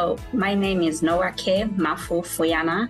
So my name is Nokwakhe Mafu Fuyana.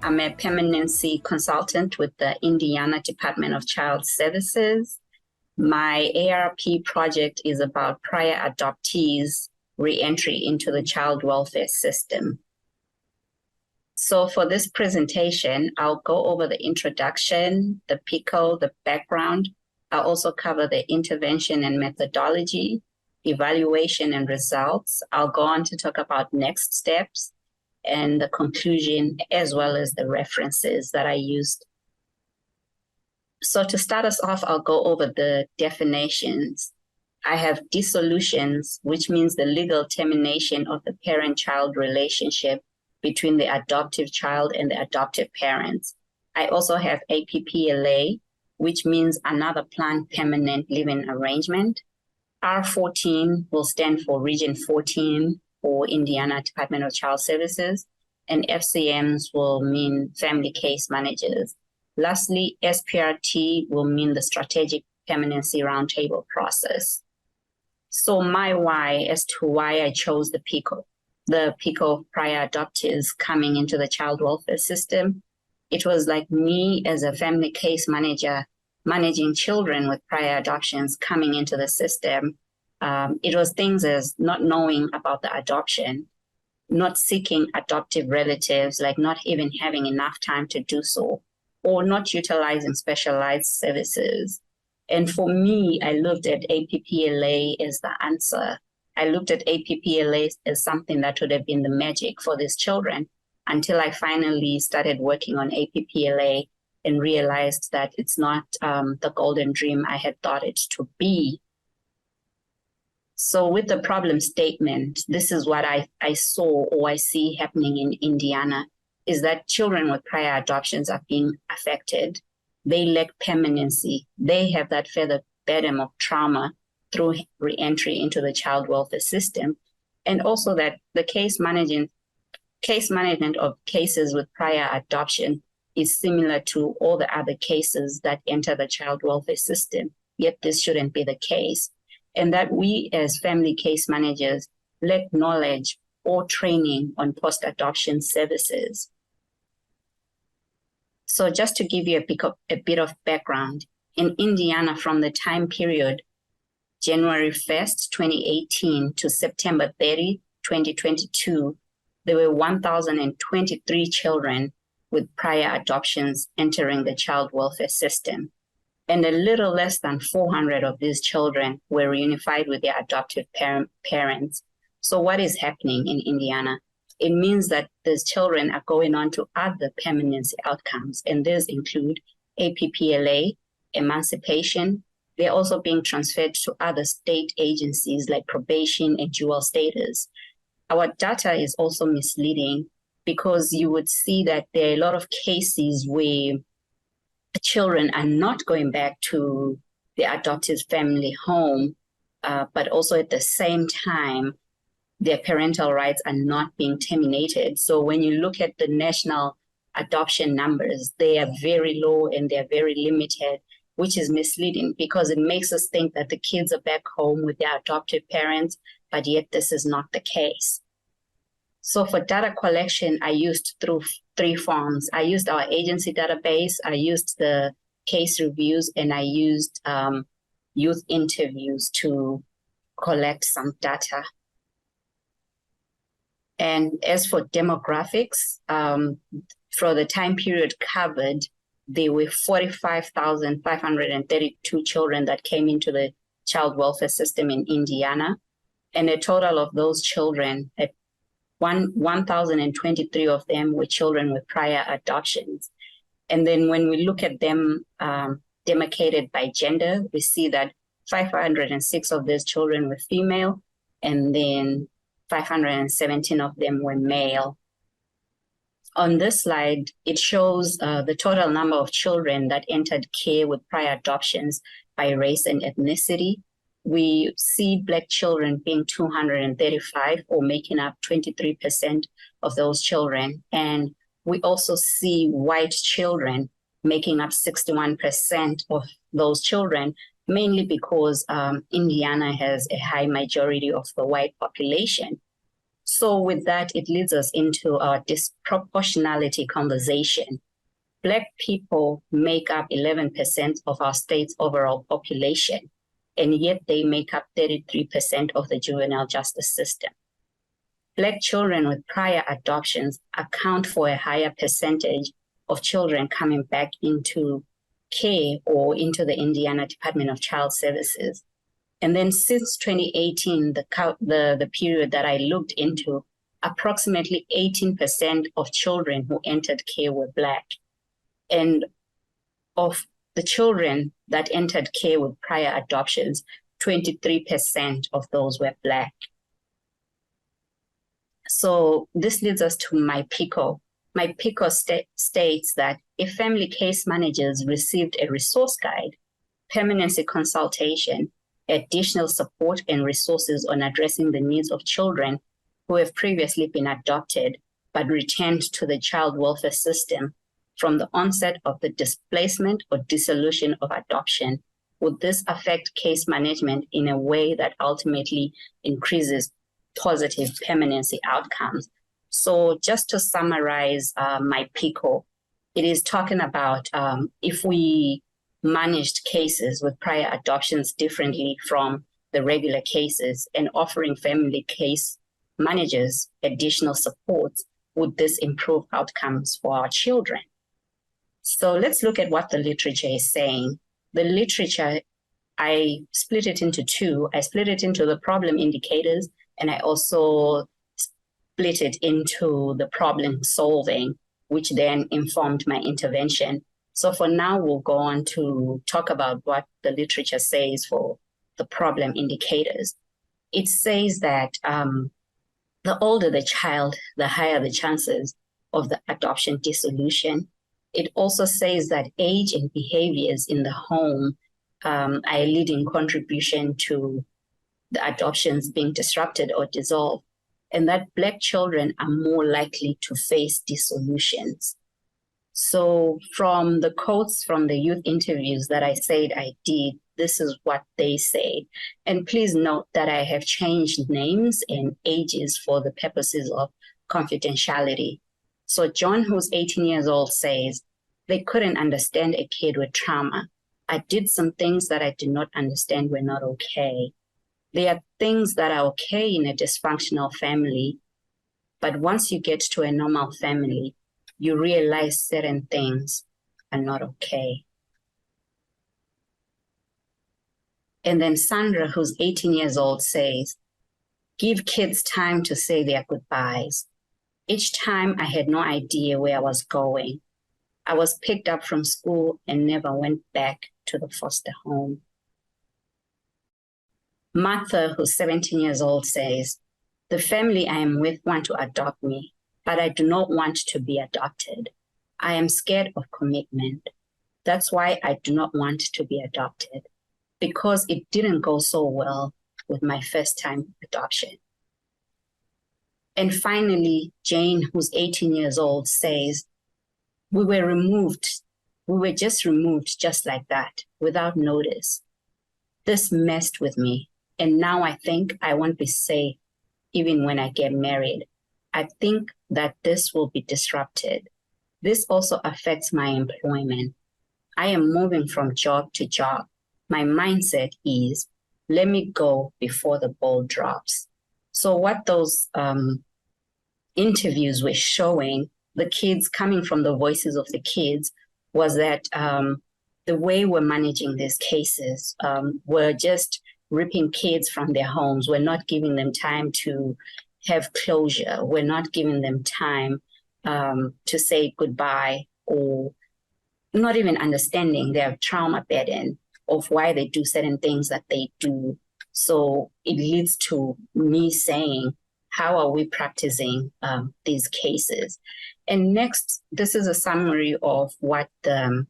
I'm a permanency consultant with the Indiana Department of Child Services. My ARP project is about prior adoptees' re-entry into the child welfare system. So for this presentation, I'll go over the introduction, the PICO, the background. I'll also cover the intervention and methodology, evaluation and results. I'll go on to talk about next steps and the conclusion, as well as the references that I used. So to start us off, I'll go over the definitions. I have dissolutions, which means the legal termination of the parent-child relationship between the adoptive child and the adoptive parents. I also have APPLA, which means another planned permanent living arrangement. R14 will stand for Region 14 for Indiana Department of Child Services, and FCMs will mean Family Case Managers. Lastly, SPRT will mean the Strategic Permanency Roundtable process. So my why as to why I chose the PICO of prior adoptees coming into the child welfare system, it was like me as a family case manager managing children with prior adoptions coming into the system. It was things as not knowing about the adoption, not seeking adoptive relatives, like not even having enough time to do so, or not utilizing specialized services. And for me, I looked at APPLA as the answer. I looked at APPLA as something that would have been the magic for these children until I finally started working on APPLA and realized that it's not the golden dream I had thought it to be. So with the problem statement, this is what I saw or I see happening in Indiana, is that children with prior adoptions are being affected. They lack permanency. They have that further burden of trauma through re-entry into the child welfare system. And also that the case management of cases with prior adoption is similar to all the other cases that enter the child welfare system, yet this shouldn't be the case. And that we as family case managers lack knowledge or training on post-adoption services. So just to give you a bit of background, in Indiana from the time period January 1st, 2018 to September 30, 2022, there were 1,023 children with prior adoptions entering the child welfare system. And a little less than 400 of these children were reunified with their adoptive parents. So what is happening in Indiana? It means that these children are going on to other permanency outcomes, and these include APPLA, emancipation. They're also being transferred to other state agencies like probation and dual status. Our data is also misleading because you would see that there are a lot of cases where children are not going back to their adoptive family home, but also at the same time, their parental rights are not being terminated. So when you look at the national adoption numbers, they are very low and they're very limited, which is misleading because it makes us think that the kids are back home with their adoptive parents, but yet this is not the case. So for data collection, I used through three forms. I used our agency database, I used the case reviews, and I used youth interviews to collect some data. And as for demographics, for the time period covered, there were 45,532 children that came into the child welfare system in Indiana. And a total of those children, 1,023 of them were children with prior adoptions. And then when we look at them demarcated by gender, we see that 506 of these children were female, and then 517 of them were male. On this slide, it shows the total number of children that entered care with prior adoptions by race and ethnicity. We see Black children being 235 or making up 23% of those children. And we also see white children making up 61% of those children, mainly because Indiana has a high majority of the white population. So with that, it leads us into our disproportionality conversation. Black people make up 11% of our state's overall population, and yet they make up 33% of the juvenile justice system. Black children with prior adoptions account for a higher percentage of children coming back into care or into the Indiana Department of Child Services. And then since 2018, the period that I looked into, approximately 18% of children who entered care were Black. And of the children that entered care with prior adoptions, 23% of those were Black. So this leads us to my PICO. My PICO states that if family case managers received a resource guide, permanency consultation, additional support and resources on addressing the needs of children who have previously been adopted but returned to the child welfare system from the onset of the displacement or dissolution of adoption, would this affect case management in a way that ultimately increases positive permanency outcomes? So just to summarize my PICO, it is talking about if we managed cases with prior adoptions differently from the regular cases and offering family case managers additional support, would this improve outcomes for our children? So let's look at what the literature is saying. The literature, I split it into two. I split it into the problem indicators, and I also split it into the problem solving, which then informed my intervention. So for now, we'll go on to talk about what the literature says for the problem indicators. It says that the older the child, the higher the chances of the adoption dissolution. It also says that age and behaviors in the home are a leading contribution to the adoptions being disrupted or dissolved, and that Black children are more likely to face dissolutions. So from the quotes from the youth interviews that I said I did, this is what they say. And please note that I have changed names and ages for the purposes of confidentiality. So John, who's 18 years old, says, they couldn't understand a kid with trauma. I did some things that I did not understand were not okay. There are things that are okay in a dysfunctional family, but once you get to a normal family, you realize certain things are not okay. And then Sandra, who's 18 years old, says, give kids time to say their goodbyes. Each time I had no idea where I was going. I was picked up from school and never went back to the foster home. Martha, who's 17 years old, says, the family I am with want to adopt me, but I do not want to be adopted. I am scared of commitment. That's why I do not want to be adopted, because it didn't go so well with my first time adoption. And finally, Jane, who's 18 years old, says, we were removed. We were just removed just like that, without notice. This messed with me. And now I think I won't be safe even when I get married. I think that this will be disrupted. This also affects my employment. I am moving from job to job. My mindset is, let me go before the ball drops. So what those interviews were showing, the kids coming from the voices of the kids, was that the way we're managing these cases, we're just ripping kids from their homes. We're not giving them time to have closure. We're not giving them time to say goodbye, or not even understanding their trauma burden of why they do certain things that they do. So it leads to me saying, how are we practicing these cases? And next, this is a summary of what the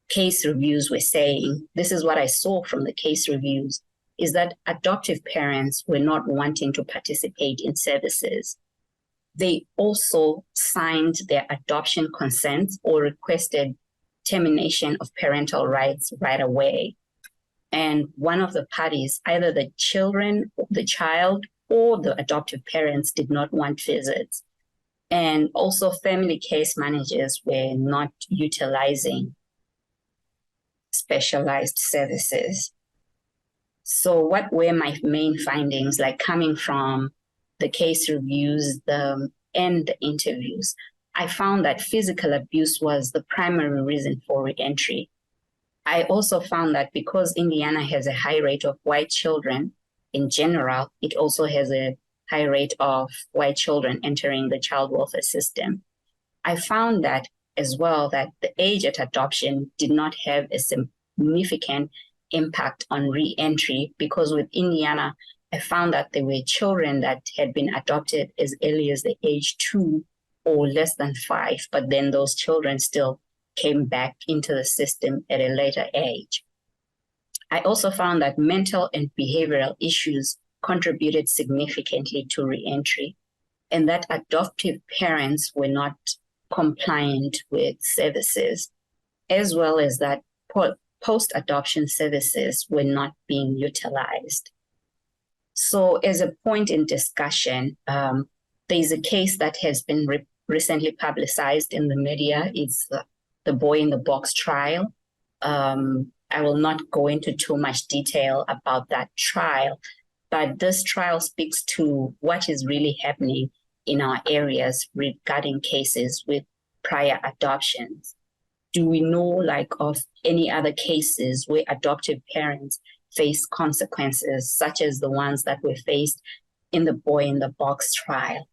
case reviews were saying. This is what I saw from the case reviews, is that adoptive parents were not wanting to participate in services. They also signed their adoption consents or requested termination of parental rights right away. And one of the parties, either the child or the adoptive parents did not want visits. And also family case managers were not utilizing specialized services. So what were my main findings, like coming from the case reviews and the interviews? I found that physical abuse was the primary reason for reentry. I also found that because Indiana has a high rate of white children in general, it also has a high rate of white children entering the child welfare system. I found that as well, that the age at adoption did not have a significant impact on re-entry, because with Indiana, I found that there were children that had been adopted as early as the age 2 or less than 5, but then those children still came back into the system at a later age. I also found that mental and behavioral issues contributed significantly to re-entry, and that adoptive parents were not compliant with services, as well as that post-adoption services were not being utilized. So as a point in discussion, there is a case that has been recently publicized in the media. It's the Boy in the Box trial. I will not go into too much detail about that trial, but this trial speaks to what is really happening in our areas regarding cases with prior adoptions. Do we know of any other cases where adoptive parents face consequences such as the ones that were faced in the Boy in the Box trial?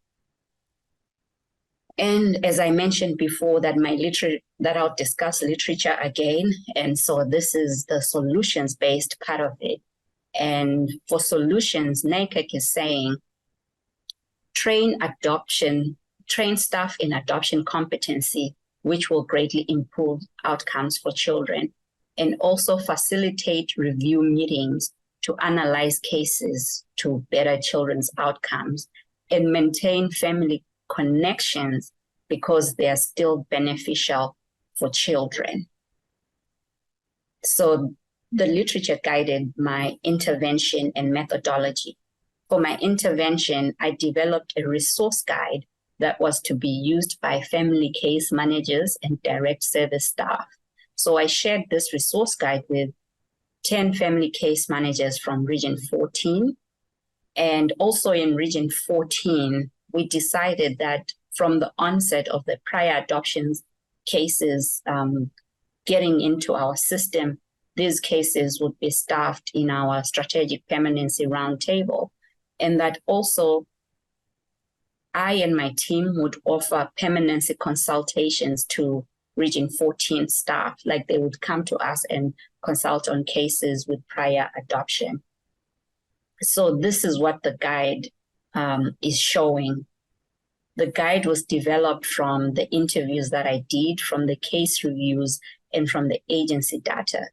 And as I mentioned before, that I'll discuss literature again. And so this is the solutions-based part of it. And for solutions, NACAC is saying, train staff in adoption competency, which will greatly improve outcomes for children, and also facilitate review meetings to analyze cases to better children's outcomes, and maintain family connections because they are still beneficial for children. So the literature guided my intervention and methodology. For my intervention, I developed a resource guide that was to be used by family case managers and direct service staff. So I shared this resource guide with 10 family case managers from Region 14. And also in Region 14, we decided that from the onset of the prior adoptions cases getting into our system, these cases would be staffed in our Strategic Permanency Roundtable. And that also I and my team would offer permanency consultations to Region 14 staff, like they would come to us and consult on cases with prior adoption. So this is what the guide is showing. The guide was developed from the interviews that I did, from the case reviews, and from the agency data.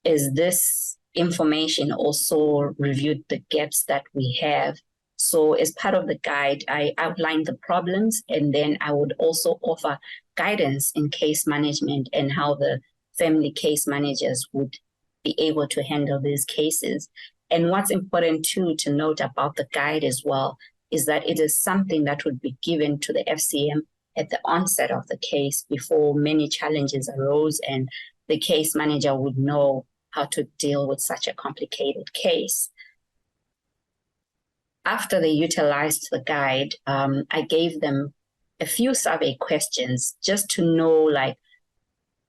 As this information also reviewed the gaps that we have. So as part of the guide, I outlined the problems, and then I would also offer guidance in case management and how the family case managers would be able to handle these cases. And what's important too to note about the guide as well is that it is something that would be given to the FCM at the onset of the case before many challenges arose, and the case manager would know how to deal with such a complicated case. After they utilized the guide, I gave them a few survey questions just to know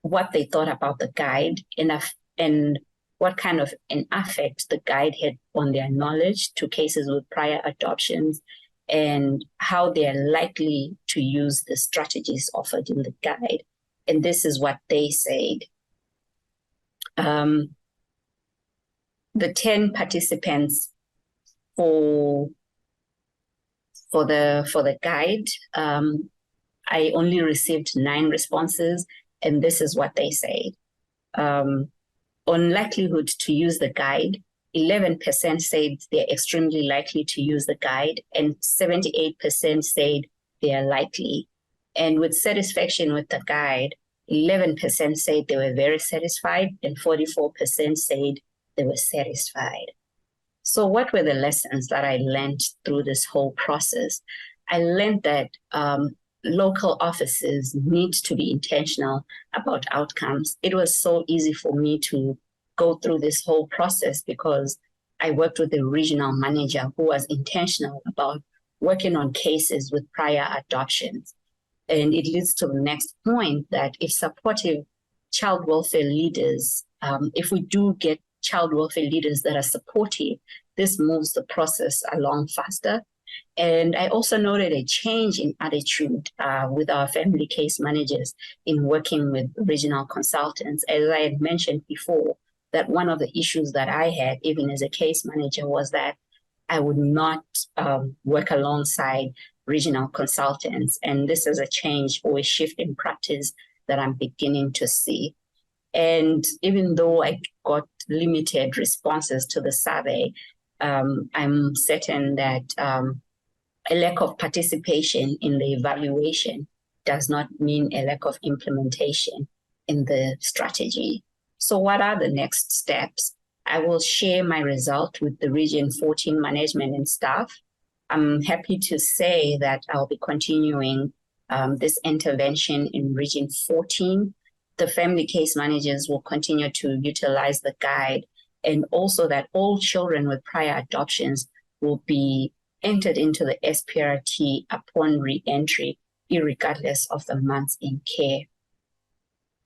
what they thought about the guide and what kind of an effect the guide had on their knowledge to cases with prior adoptions, and how they're likely to use the strategies offered in the guide. And this is what they said. The 10 participants for the guide, I only received 9 responses, and this is what they said. On likelihood to use the guide, 11% said they're extremely likely to use the guide, and 78% said they are likely. And with satisfaction with the guide, 11% said they were very satisfied, and 44% said they were satisfied. So what were the lessons that I learned through this whole process? I learned that local offices need to be intentional about outcomes. It was so easy for me to go through this whole process because I worked with a regional manager who was intentional about working on cases with prior adoptions. And it leads to the next point that if supportive child welfare leaders, if we do get child welfare leaders that are supportive, this moves the process along faster. And I also noted a change in attitude with our family case managers in working with regional consultants. As I had mentioned before, that one of the issues that I had, even as a case manager, was that I would not work alongside regional consultants. And this is a change or a shift in practice that I'm beginning to see. And even though I got limited responses to the survey, I'm certain that a lack of participation in the evaluation does not mean a lack of implementation in the strategy. So what are the next steps? I will share my result with the Region 14 management and staff. I'm happy to say that I'll be continuing this intervention in Region 14. The family case managers will continue to utilize the guide, and also that all children with prior adoptions will be entered into the SPRT upon re-entry, irregardless of the months in care.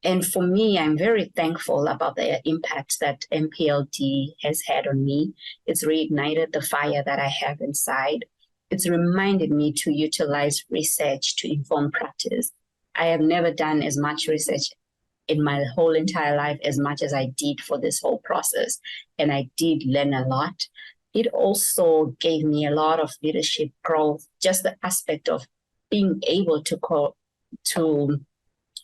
And for me, I'm very thankful about the impact that MPLD has had on me. It's reignited the fire that I have inside. It's reminded me to utilize research to inform practice. I have never done as much research in my whole entire life as much as I did for this whole process, and I did learn a lot. It also gave me a lot of leadership growth, just the aspect of being able to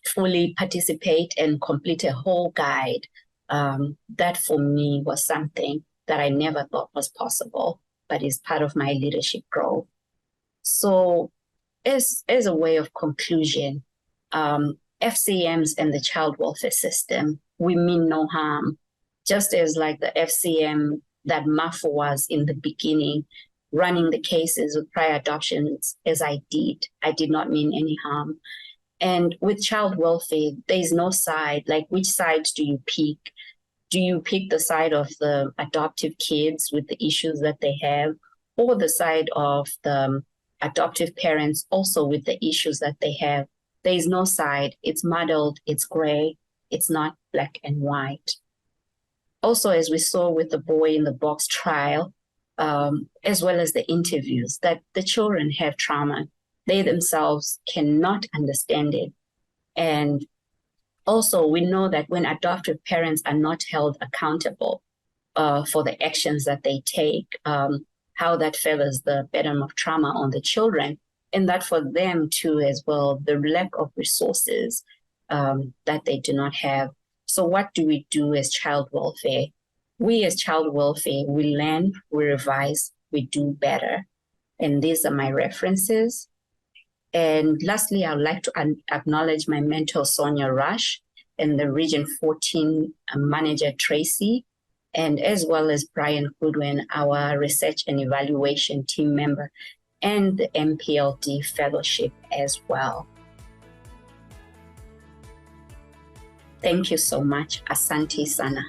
fully participate and complete a whole guide. That for me was something that I never thought was possible, but is part of my leadership growth. So as a way of conclusion, FCMs and the child welfare system, we mean no harm. Just as like the FCM that Mafu was in the beginning, running the cases with prior adoptions as I did not mean any harm. And with child welfare, there's no side, like which sides do you pick? Do you pick the side of the adoptive kids with the issues that they have, or the side of the adoptive parents also with the issues that they have? There's no side. It's muddled, it's gray, it's not black and white. Also, as we saw with the boy in the box trial, as well as the interviews, that the children have trauma. They themselves cannot understand it. And also, we know that when adoptive parents are not held accountable for the actions that they take, how that feathers the burden of trauma on the children, and that for them too as well, the lack of resources that they do not have. So what do we do as child welfare? We as child welfare, we learn, we revise, we do better. And these are my references. And lastly, I would like to acknowledge my mentor, Sonia Rush, and the Region 14 manager, Tracy, and as well as Brian Goodwin, our research and evaluation team member, and the MPLD Fellowship as well. Thank you so much. Asante sana.